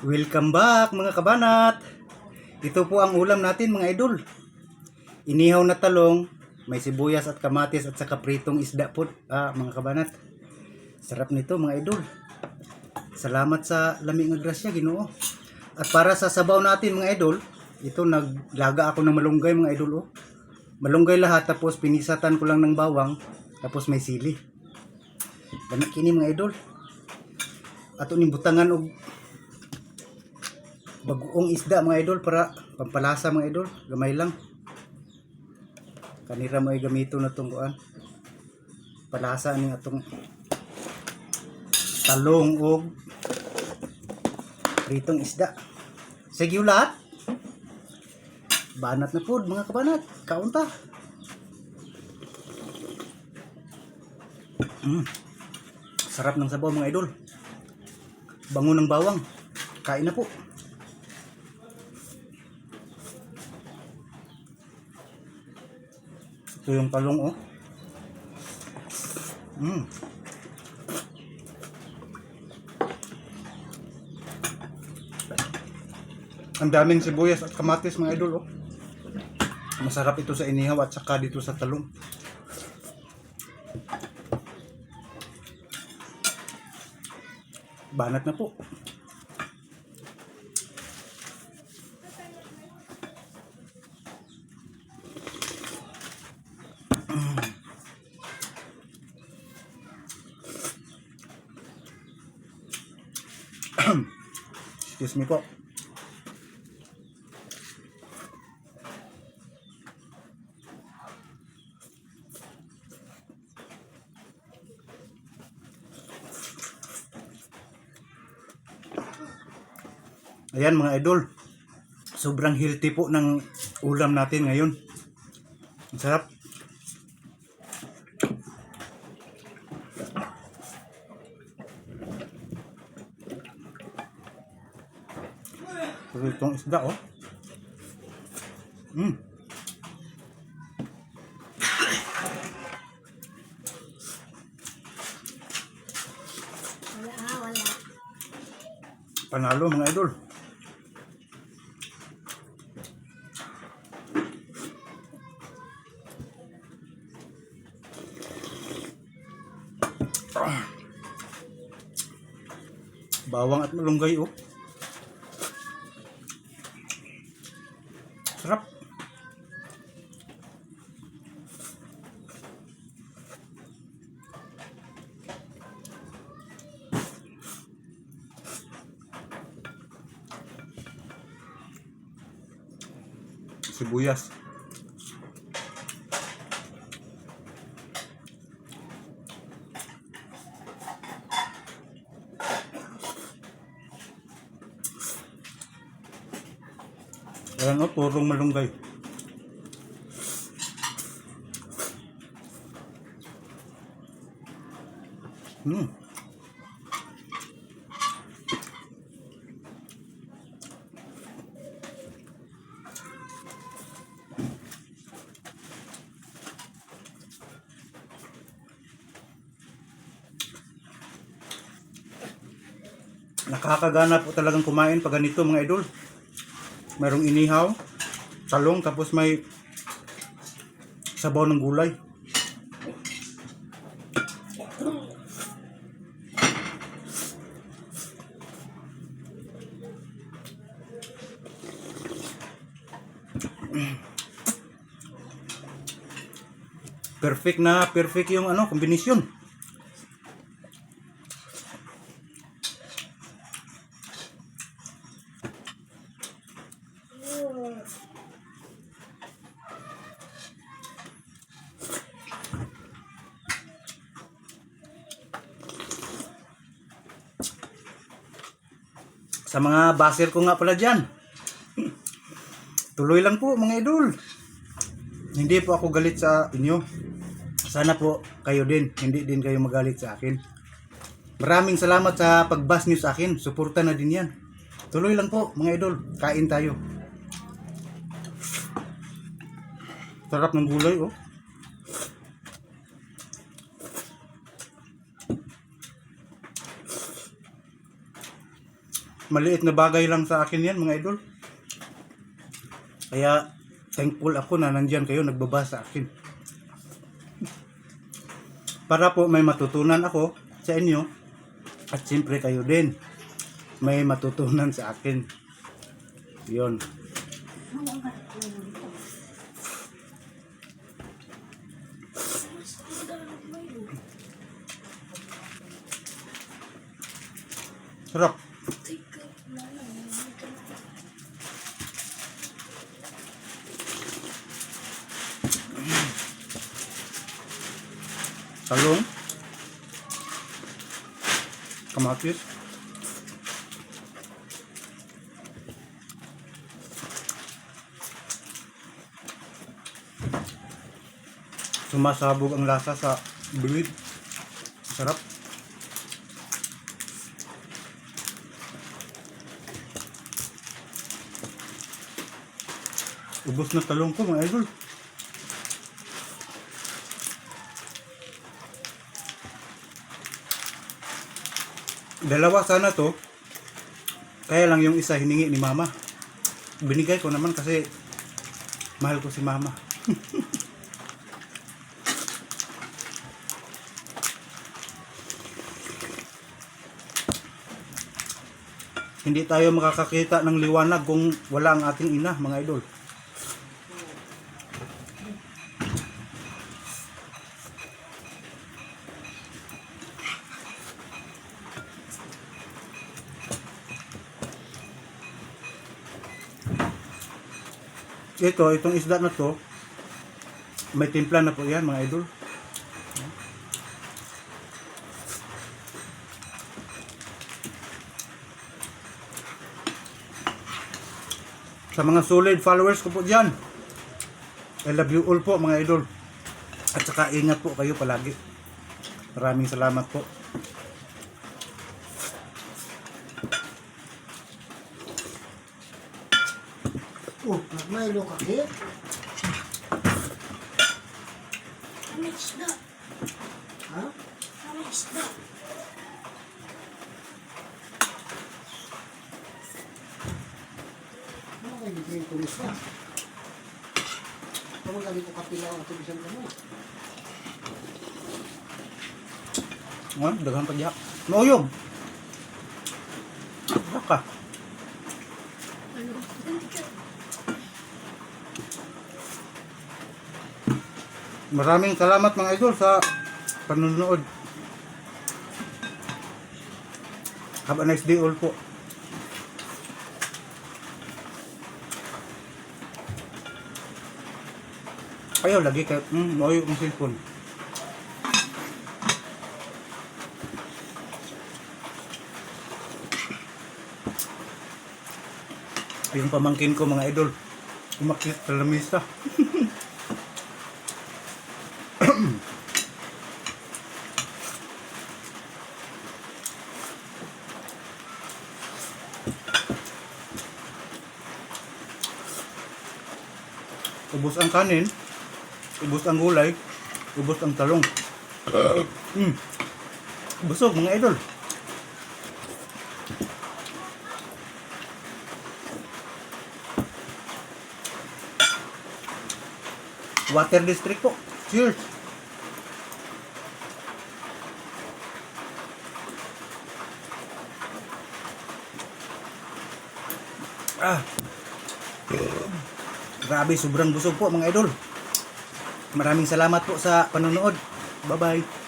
Welcome back mga kabanat. Ito po ang ulam natin mga idol. Inihaw na talong, may sibuyas at kamatis at saka pritong isda po mga kabanat. Sarap nito mga idol. Salamat sa lamig nga grasya Ginoo. At para sa sabaw natin mga idol, ito naglaga ako ng malunggay mga idol. Malunggay lahat tapos pinisatan ko lang ng bawang tapos may sili. Ganun kini mga idol. Ato ni butangan og bagoong isda mga idol para pampalasa mga idol, gamay lang. Kanira mo ay gamito na itong kuan. Palasa ni atong talong o pritong isda. Sige lahat. Banat na po mga kabanat. Kaunta. Sarap ng sabaw mga idol. Bango ng bawang. Kain na po. Ito yung talong Ang daming sibuyas at kamatis mga idol Masarap ito sa inihaw at saka dito sa talong. Banat na po. Excuse me po. Ayan mga idol. Sobrang healthy po ng ulam natin ngayon. Ang sarap. Itong isda Wala. Panalo mga idol. Bawang at malunggay Sarap. Sibuyas. Ayan purong malunggay. Nakakagana po talagang kumain pag ganito mga idol. Merong inihaw, talong, tapos may sabaw ng gulay. Perfect yung kombinasyon. Sa mga baser ko nga pala dyan, tuloy lang po mga idol. Hindi po ako galit sa inyo. Sana po kayo din, hindi din kayo magalit sa akin. Maraming salamat sa pagbas nyo sa akin. Suporta na din yan. Tuloy lang po mga idol. Kain tayo. Sarap ng gulay Maliit na bagay lang sa akin yan mga idol. Kaya thankful ako na nandyan kayo nagbabasa sa akin. Para po may matutunan ako sa inyo at siyempre kayo din may matutunan sa akin. Yun. Sarap. Talong. Kamatis. Sumasabog ang lasa sa bibig. Sarap. Ubos na talong ko mga idol. Dalawa sana to. Kaya lang yung isa hiningi ni mama. Binigay ko naman kasi mahal ko si mama. Hindi tayo makakakita ng liwanag kung wala ang ating ina mga idol. Itong isda na to, may timpla na po yan mga idol. Sa mga solid followers ko po dyan, I love you all po mga idol. At saka ingat po kayo palagi. Maraming salamat po. Oh, may lokakit. May isda. Ha? May isda. Ano kayo bigyan ko isa? Kung lagi ko kapilaw ang tulisan ka mo. Daghang pagyak. Mauyog. Baka. Ano? Hindi ka. Maraming salamat mga idol sa panonood. Have a nice day all po. Ayaw lagi kayo. Mauyog ang cellphone. Yung pamangkin ko mga idol, umakyat sa lamisa. Ubos ang kanin, ubos ang gulay, ubos ang talong. Busog mga idol. Water District po. Cheers! Grabe, sobrang busog po mga idol. Maraming salamat po sa panonood. Bye-bye.